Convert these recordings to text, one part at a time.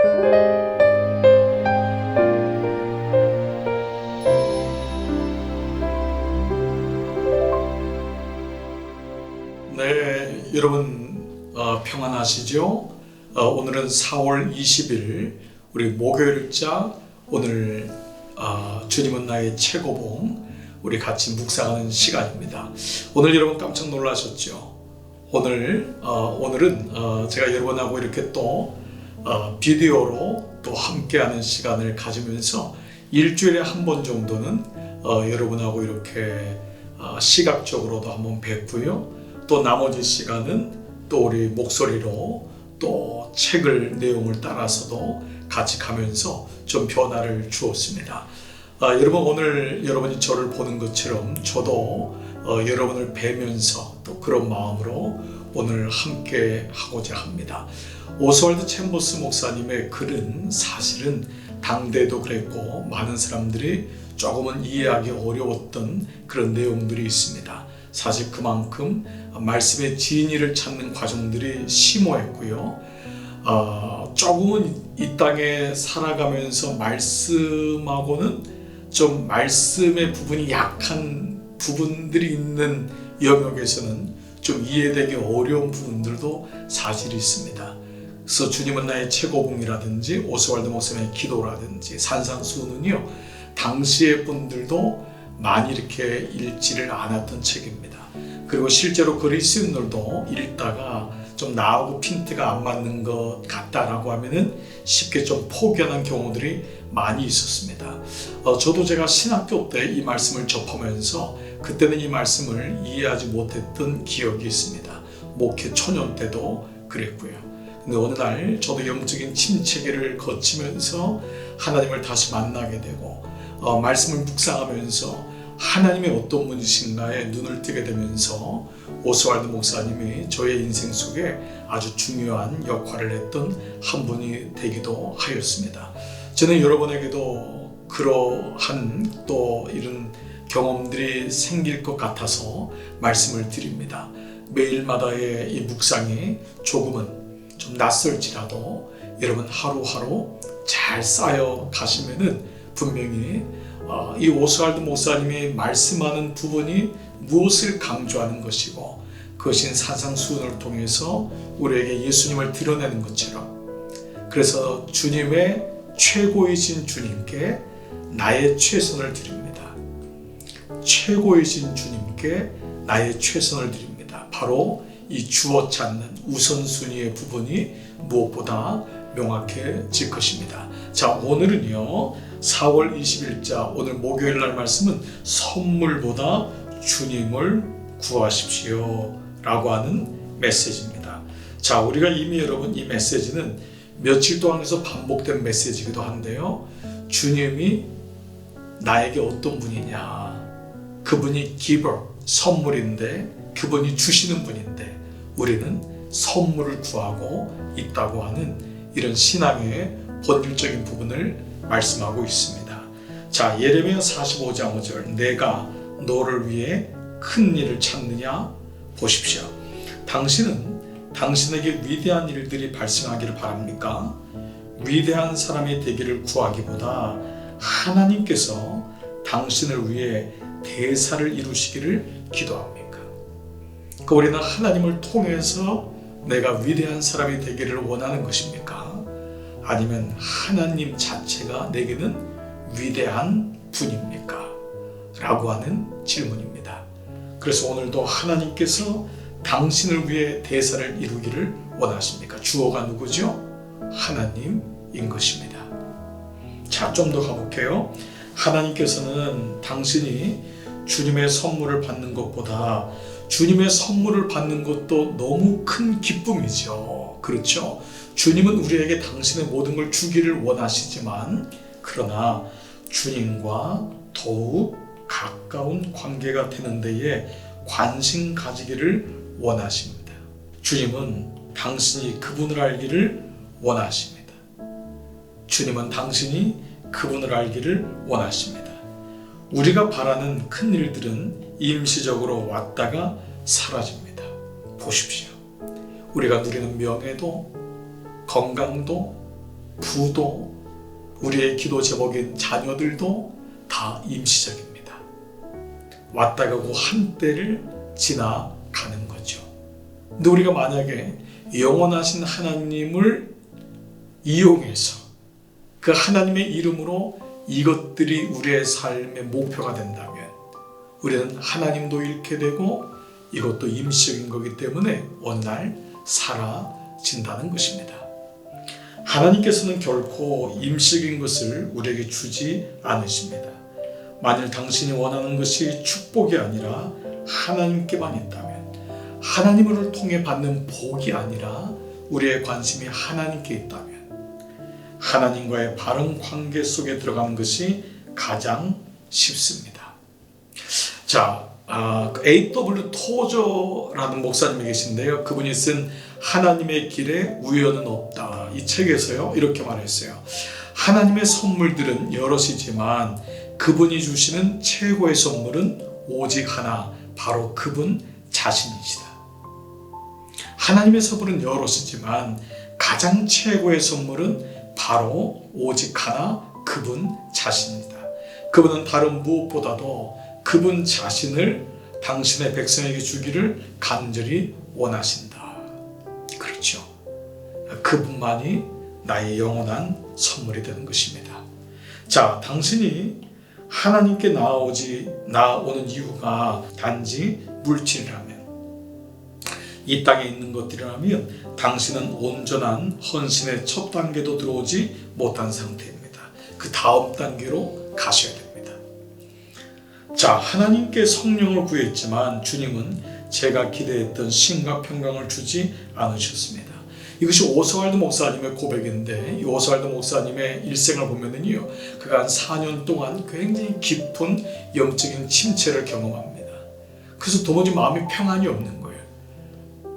네, 여러분 평안하시죠? 오늘은 4월 20일 우리 목요일자 오늘 주님은 나의 최고봉 우리 같이 묵상하는 시간입니다. 오늘 여러분 깜짝 놀라셨죠? 오늘은 제가 여러분하고 이렇게 또 비디오로 또 함께하는 시간을 가지면서 일주일에 한 번 정도는 여러분하고 이렇게 시각적으로도 한번 뵙고요. 또 나머지 시간은 또 우리 목소리로 또 책을 내용을 따라서도 같이 가면서 좀 변화를 주었습니다. 여러분 오늘 여러분이 저를 보는 것처럼 저도 여러분을 뵈면서 또 그런 마음으로 오늘 함께 하고자 합니다. 오스왈드 챔버스 목사님의 글은 사실은 당대도 그랬고 많은 사람들이 조금은 이해하기 어려웠던 그런 내용들이 있습니다. 사실 그만큼 말씀의 진리를 찾는 과정들이 심오했고요. 조금은 이 땅에 살아가면서 말씀하고는 좀 말씀의 부분이 약한 부분들이 있는 영역에서는 좀 이해되기 어려운 부분들도 사실 있습니다. 그래서 주님은 나의 최고봉이라든지 오스왈드 목사님의 기도라든지 산상수훈은요, 당시의 분들도 많이 이렇게 읽지를 않았던 책입니다. 그리고 실제로 그리스도인들도 읽다가 좀 나하고 핀트가 안 맞는 것 같다라고 하면은 쉽게 좀 포기하는 경우들이 많이 있었습니다. 저도 제가 신학교 때 이 말씀을 접하면서 그때는 이 말씀을 이해하지 못했던 기억이 있습니다. 목회 초년 때도 그랬고요. 근데 어느 날 저도 영적인 침체기를 거치면서 하나님을 다시 만나게 되고 말씀을 묵상하면서 하나님의 어떤 분이신가에 눈을 뜨게 되면서 오스왈드 목사님이 저의 인생 속에 아주 중요한 역할을 했던 한 분이 되기도 하였습니다. 저는 여러분에게도 그러한 또 이런 경험들이 생길 것 같아서 말씀을 드립니다. 매일마다의 이 묵상이 조금은 좀 낯설지라도 여러분 하루하루 잘 쌓여 가시면은 분명히 이 오스왈드 목사님이 말씀하는 부분이 무엇을 강조하는 것이고 그것인 산상수훈을 통해서 우리에게 예수님을 드러내는 것처럼, 그래서 주님의 최고이신 주님께 나의 최선을 드립니다. 최고이신 주님께 나의 최선을 드립니다. 바로 이 주어 찾는 우선순위의 부분이 무엇보다 명확해질 것입니다. 자, 오늘은요 4월 20일자 오늘 목요일 날 말씀은 선물보다 주님을 구하십시오 라고 하는 메시지입니다. 자, 우리가 이미 여러분 이 메시지는 며칠 동안에서 반복된 메시지이기도 한데요, 주님이 나에게 어떤 분이냐, 그분이 giver, 선물인데 그분이 주시는 분인데 우리는 선물을 구하고 있다고 하는 이런 신앙의 본질적인 부분을 말씀하고 있습니다. 자, 예레미야 45장 5절, 내가 너를 위해 큰 일을 찾느냐 보십시오. 당신은 당신에게 위대한 일들이 발생하기를 바랍니까? 위대한 사람이 되기를 구하기보다 하나님께서 당신을 위해 대사를 이루시기를 기도합니까? 그러니까 우리는 하나님을 통해서 내가 위대한 사람이 되기를 원하는 것입니까? 아니면 하나님 자체가 내게는 위대한 분입니까? 라고 하는 질문입니다. 그래서 오늘도 하나님께서 당신을 위해 대사를 이루기를 원하십니까? 주어가 누구죠? 하나님인 것입니다. 자, 좀 더 가볼게요. 하나님께서는 당신이 주님의 선물을 받는 것보다 주님의 선물을 받는 것도 너무 큰 기쁨이죠. 그렇죠? 주님은 우리에게 당신의 모든 걸 주기를 원하시지만 그러나 주님과 더욱 가까운 관계가 되는 데에 관심 가지기를 원하십니다. 주님은 당신이 그분을 알기를 원하십니다. 주님은 당신이 그분을 알기를 원하십니다. 우리가 바라는 큰 일들은 임시적으로 왔다가 사라집니다. 보십시오. 우리가 누리는 명예도, 건강도, 부도 우리의 기도 제목인 자녀들도 다 임시적입니다. 왔다 가고 한때를 지나가는 거죠. 근데 우리가 만약에 영원하신 하나님을 이용해서 그 하나님의 이름으로 이것들이 우리의 삶의 목표가 된다면 우리는 하나님도 잃게 되고 이것도 임시적인 거기 때문에 어느 날 사라진다는 것입니다. 하나님께서는 결코 임시적인 것을 우리에게 주지 않으십니다. 만일 당신이 원하는 것이 축복이 아니라 하나님께만 있다면, 하나님을 통해 받는 복이 아니라 우리의 관심이 하나님께 있다면 하나님과의 바른 관계 속에 들어가는 것이 가장 쉽습니다. 자, A.W. 토저라는 목사님이 계신데요. 그분이 쓴 하나님의 길에 우연은 없다, 이 책에서요 이렇게 말했어요. 하나님의 선물들은 여럿이지만 그분이 주시는 최고의 선물은 오직 하나, 바로 그분 자신이시다. 하나님의 선물은 여럿이지만 가장 최고의 선물은 바로 오직 하나, 그분 자신이다. 그분은 다른 무엇보다도 그분 자신을 당신의 백성에게 주기를 간절히 원하신다. 그렇죠. 그분만이 나의 영원한 선물이 되는 것입니다. 자, 당신이 하나님께 나아오는 이유가 단지 물질이라면, 이 땅에 있는 것들이라면 당신은 온전한 헌신의 첫 단계도 들어오지 못한 상태입니다. 그 다음 단계로 가셔야 됩니다. 자, 하나님께 성령을 구했지만 주님은 제가 기대했던 쉼과 평강을 주지 않으셨습니다. 이것이 오스왈드 목사님의 고백인데, 이 오스왈드 목사님의 일생을 보면은요, 그가 한 4년 동안 굉장히 깊은 영적인 침체를 경험합니다. 그래서 도무지 마음이 평안이 없는 거예요.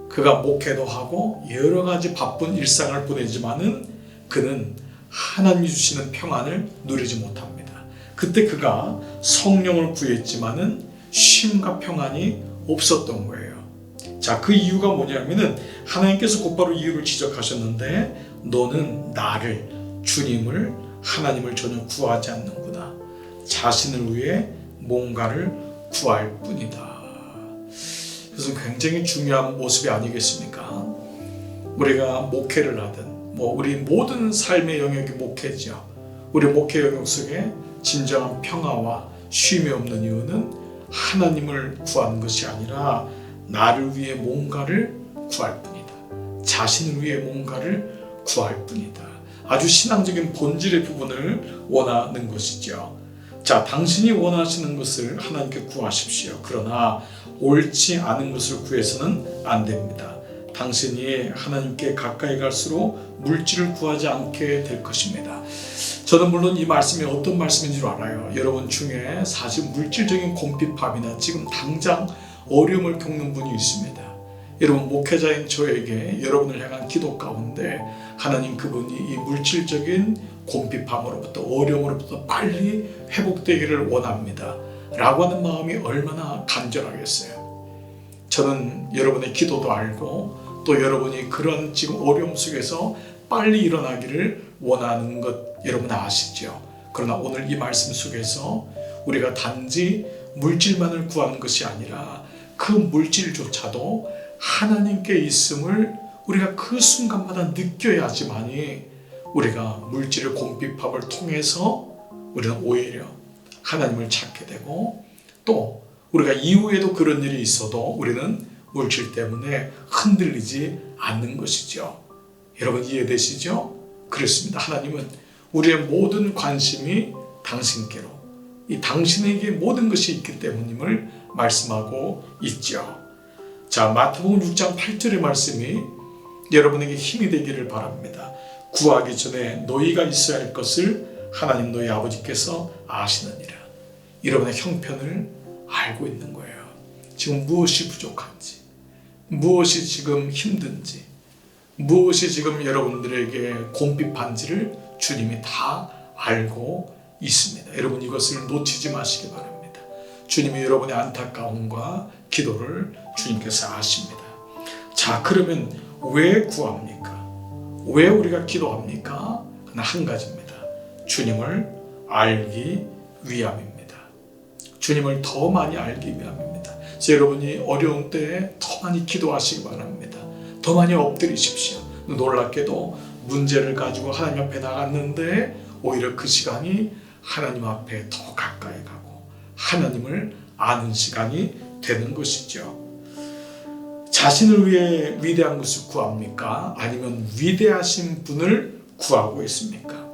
그가 목회도 하고 여러 가지 바쁜 일상을 보내지만은 그는 하나님이 주시는 평안을 누리지 못합니다. 그때 그가 성령을 구했지만은 쉼과 평안이 없었던 거예요. 자, 그 이유가 뭐냐면은 하나님께서 곧바로 이유를 지적하셨는데, 너는 나를, 주님을, 하나님을 전혀 구하지 않는구나. 자신을 위해 뭔가를 구할 뿐이다. 그래서 굉장히 중요한 모습이 아니겠습니까? 우리가 목회를 하든 우리 모든 삶의 영역이 목회죠. 우리 목회 영역 속에 진정한 평화와 쉼이 없는 이유는 하나님을 구하는 것이 아니라 나를 위해 뭔가를 구할 뿐이다. 자신을 위해 뭔가를 구할 뿐이다. 아주 신앙적인 본질의 부분을 원하는 것이죠. 자, 당신이 원하시는 것을 하나님께 구하십시오. 그러나 옳지 않은 것을 구해서는 안 됩니다. 당신이 하나님께 가까이 갈수록 물질을 구하지 않게 될 것입니다. 저는 물론 이 말씀이 어떤 말씀인 줄 알아요. 여러분 중에 사실 물질적인 궁핍함이나 지금 당장 어려움을 겪는 분이 있습니다. 여러분, 목회자인 저에게 여러분을 향한 기도 가운데 하나님, 그분이 이 물질적인 궁핍함으로부터, 어려움으로부터 빨리 회복되기를 원합니다 라고 하는 마음이 얼마나 간절하겠어요. 저는 여러분의 기도도 알고 또 여러분이 그런 지금 어려움 속에서 빨리 일어나기를 원하는 것 여러분 아시죠? 그러나 오늘 이 말씀 속에서 우리가 단지 물질만을 구하는 것이 아니라 그 물질조차도 하나님께 있음을 우리가 그 순간마다 느껴야지만이 우리가 물질의 궁핍함을 통해서 우리는 오히려 하나님을 찾게 되고, 또 우리가 이후에도 그런 일이 있어도 우리는 물질 때문에 흔들리지 않는 것이죠. 여러분 이해되시죠? 그렇습니다. 하나님은 우리의 모든 관심이 당신께로, 이 당신에게 모든 것이 있기 때문임을 말씀하고 있죠. 자, 마태복음 6장 8절의 말씀이 여러분에게 힘이 되기를 바랍니다. 구하기 전에 너희가 있어야 할 것을 하나님 너희 아버지께서 아시느니라. 여러분의 형편을 알고 있는 거예요. 지금 무엇이 부족한지, 무엇이 지금 힘든지, 무엇이 지금 여러분들에게 궁핍한지를 주님이 다 알고 있습니다. 여러분 이것을 놓치지 마시기 바랍니다. 주님이 여러분의 안타까움과 기도를 주님께서 아십니다. 자, 그러면 왜 구합니까? 왜 우리가 기도합니까? 그러나 한 가지입니다. 주님을 알기 위함입니다. 주님을 더 많이 알기 위함입니다. 그래서 여러분이 어려운 때에 더 많이 기도하시기 바랍니다. 더 많이 엎드리십시오. 놀랍게도 문제를 가지고 하나님 앞에 나갔는데 오히려 그 시간이 하나님 앞에 더 가까이 가고 하나님을 아는 시간이 되는 것이죠. 자신을 위해 위대한 것을 구합니까? 아니면 위대하신 분을 구하고 있습니까?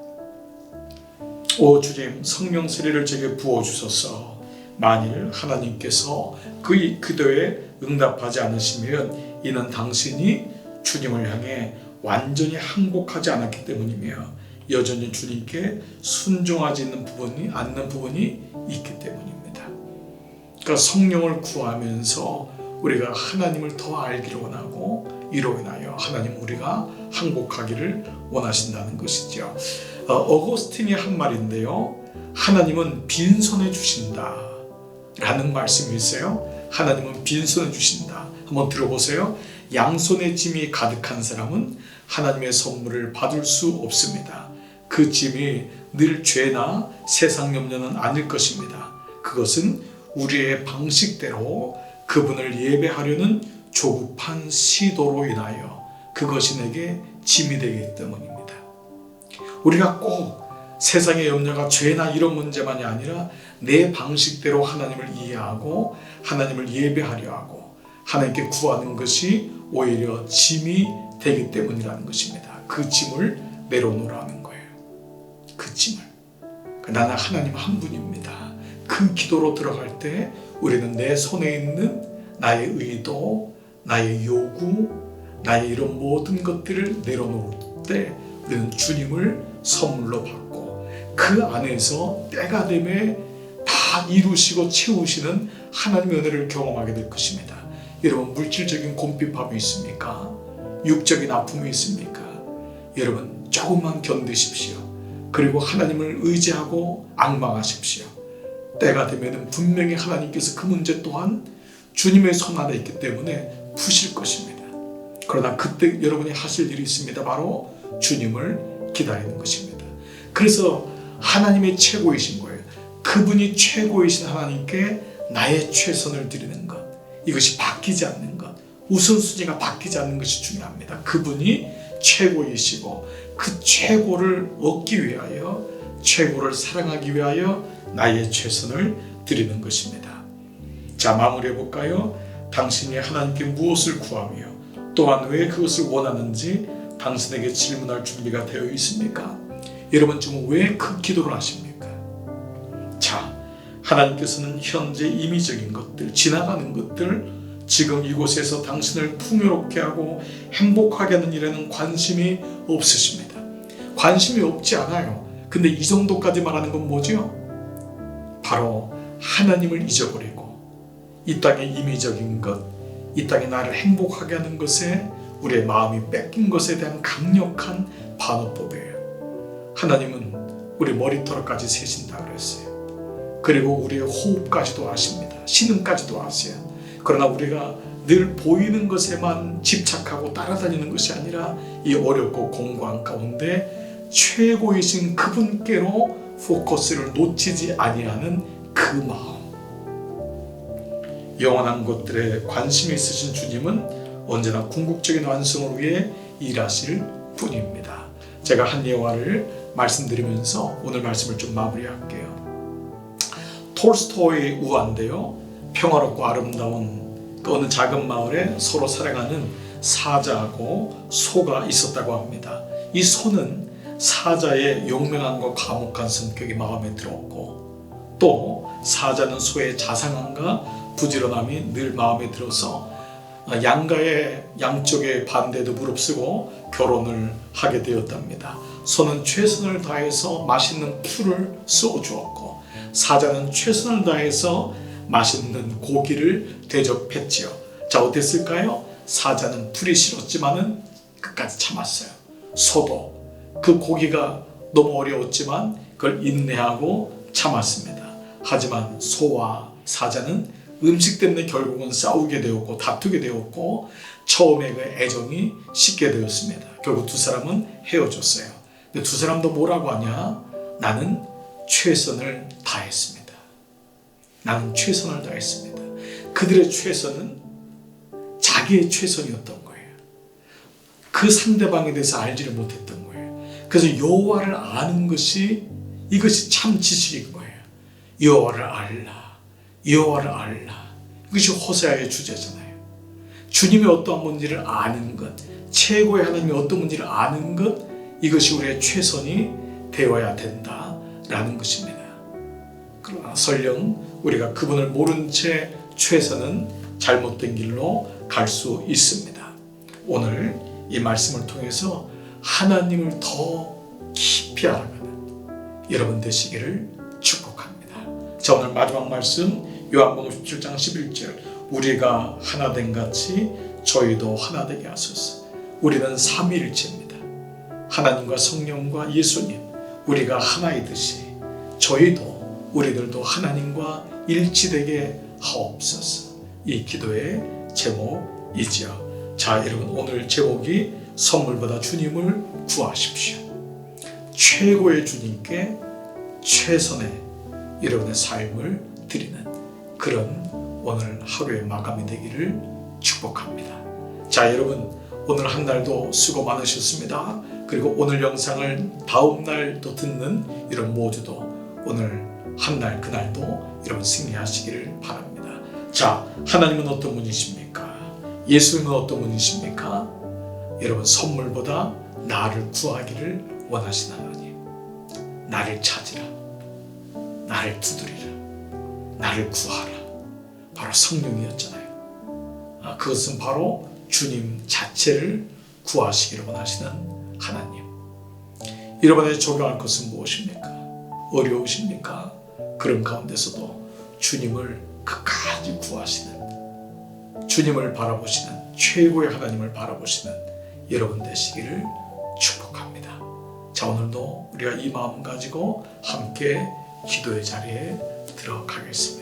오 주님, 성령 세례를 제게 부어주소서. 만일 하나님께서 그 기도에 응답하지 않으시면 이는 당신이 주님을 향해 완전히 항복하지 않았기 때문이며 여전히 주님께 순종하지 않는 부분이 있기 때문입니다. 그러니까 성령을 구하면서 우리가 하나님을 더 알기를 원하고 이로 인하여 하나님 우리가 항복하기를 원하신다는 것이죠. 어거스틴이 한 말인데요. 하나님은 빈손에 주신다 라는 말씀이 있어요. 하나님은 빈손에 주신다. 한번 들어보세요. 양손에 짐이 가득한 사람은 하나님의 선물을 받을 수 없습니다. 그 짐이 늘 죄나 세상 염려는 아닐 것입니다. 그것은 우리의 방식대로 그분을 예배하려는 조급한 시도로 인하여 그것이 내게 짐이 되기 때문입니다. 우리가 꼭 세상의 염려가 죄나 이런 문제만이 아니라 내 방식대로 하나님을 이해하고 하나님을 예배하려 하고 하나님께 구하는 것이 오히려 짐이 되기 때문이라는 것입니다. 그 짐을 내려놓으라는 거예요. 그 짐을. 나는 하나님 한 분입니다. 그 기도로 들어갈 때 우리는 내 손에 있는 나의 의도, 나의 요구, 나의 이런 모든 것들을 내려놓을 때 우리는 주님을 선물로 받고 그 안에서 때가 되매 다 이루시고 채우시는 하나님의 은혜를 경험하게 될 것입니다. 여러분, 물질적인 곰핍함이 있습니까? 육적인 아픔이 있습니까? 여러분, 조금만 견디십시오. 그리고 하나님을 의지하고 앙망하십시오. 때가 되면 분명히 하나님께서 그 문제 또한 주님의 손 안에 있기 때문에 푸실 것입니다. 그러나 그때 여러분이 하실 일이 있습니다. 바로 주님을 기다리는 것입니다. 그래서 하나님의 최고이신 거예요. 그분이 최고이신 하나님께 나의 최선을 드리는 것, 이것이 바뀌지 않는 것, 우선순위가 바뀌지 않는 것이 중요합니다. 그분이 최고이시고 그 최고를 얻기 위하여, 최고를 사랑하기 위하여 나의 최선을 드리는 것입니다. 자, 마무리해 볼까요? 당신이 하나님께 무엇을 구하며 또한 왜 그것을 원하는지 당신에게 질문할 준비가 되어 있습니까? 여러분 지금 왜 그 기도를 하십니까? 자, 하나님께서는 현재 임의적인 것들, 지나가는 것들, 지금 이곳에서 당신을 풍요롭게 하고 행복하게 하는 일에는 관심이 없으십니다. 관심이 없지 않아요. 근데 이 정도까지 말하는 건 뭐죠? 바로 하나님을 잊어버리고 이 땅의 임의적인 것, 이 땅에 나를 행복하게 하는 것에 우리의 마음이 뺏긴 것에 대한 강력한 반어법이에요. 하나님은 우리 머리털까지 세신다 그랬어요. 그리고 우리의 호흡까지도 아십니다. 신음까지도 아세요. 그러나 우리가 늘 보이는 것에만 집착하고 따라다니는 것이 아니라 이 어렵고 공고한 가운데 최고이신 그분께로 포커스를 놓치지 아니하는 그 마음. 영원한 것들에 관심이 있으신 주님은 언제나 궁극적인 완성을 위해 일하실 분입니다. 제가 한 예화를 말씀드리면서 오늘 말씀을 좀 마무리할게요. 톨스토이의 우화인데요. 평화롭고 아름다운 그 어느 작은 마을에 서로 사랑하는 사자하고 소가 있었다고 합니다. 이 소는 사자의 용맹함과 과묵한 성격이 마음에 들었고 또 사자는 소의 자상함과 부지런함이 늘 마음에 들어서 양가의 양쪽의 반대도 무릅쓰고 결혼을 하게 되었답니다. 소는 최선을 다해서 맛있는 풀을 쏘주었고 사자는 최선을 다해서 맛있는 고기를 대접했지요. 자, 어땠을까요? 사자는 풀이 싫었지만은 끝까지 참았어요. 소도 그 고기가 너무 어려웠지만 그걸 인내하고 참았습니다. 하지만 소와 사자는 음식 때문에 결국은 싸우게 되었고 다투게 되었고 처음에 그 애정이 식게 되었습니다. 결국 두 사람은 헤어졌어요. 근데 두 사람도 뭐라고 하냐? 나는 최선을 다했습니다. 나는 최선을 다했습니다. 그들의 최선은 자기의 최선이었던 거예요. 그 상대방에 대해서 알지를 못했던 거예요. 그래서 여호와를 아는 것이 이것이 참 지식인 거예요. 여호와를 알라, 여호와를 알라. 이것이 호세아의 주제잖아요. 주님이 어떠한 분인지를 아는 것, 최고의 하나님이 어떤 분인지를 아는 것, 이것이 우리의 최선이 되어야 된다라는 것입니다. 그러나 설령 우리가 그분을 모른 채 최선은 잘못된 길로 갈 수 있습니다. 오늘 이 말씀을 통해서 하나님을 더 깊이 알아가는 여러분 되시기를 축복합니다. 자, 오늘 마지막 말씀 요한복음 17장 11절, 우리가 하나된 같이 저희도 하나되게 하소서. 우리는 삼위일체입니다. 하나님과 성령과 예수님, 우리가 하나이듯이 저희도 우리들도 하나님과 일치되게 하옵소서. 이 기도의 제목이지요. 자, 여러분, 오늘 제목이 선물보다 주님을 구하십시오. 최고의 주님께 최선의 여러분의 삶을 드리는 그런 오늘 하루의 마감이 되기를 축복합니다. 자, 여러분, 오늘 한 날도 수고 많으셨습니다. 그리고 오늘 영상을 다음 날 또 듣는 이런 모두도 오늘 한 날 그날도 여러분 승리하시기를 바랍니다. 자, 하나님은 어떤 분이십니까? 예수님은 어떤 분이십니까? 여러분, 선물보다 나를 구하기를 원하시는 하나님. 나를 찾으라, 나를 두드리라, 나를 구하라. 바로 성령이었잖아요. 그것은 바로 주님 자체를 구하시기를 원하시는 하나님. 여러분에게 적용할 것은 무엇입니까? 어려우십니까? 그런 가운데서도 주님을 끝까지 구하시는, 주님을 바라보시는, 최고의 하나님을 바라보시는 여러분 되시기를 축복합니다. 자, 오늘도 우리가 이 마음 가지고 함께 기도의 자리에 들어가겠습니다.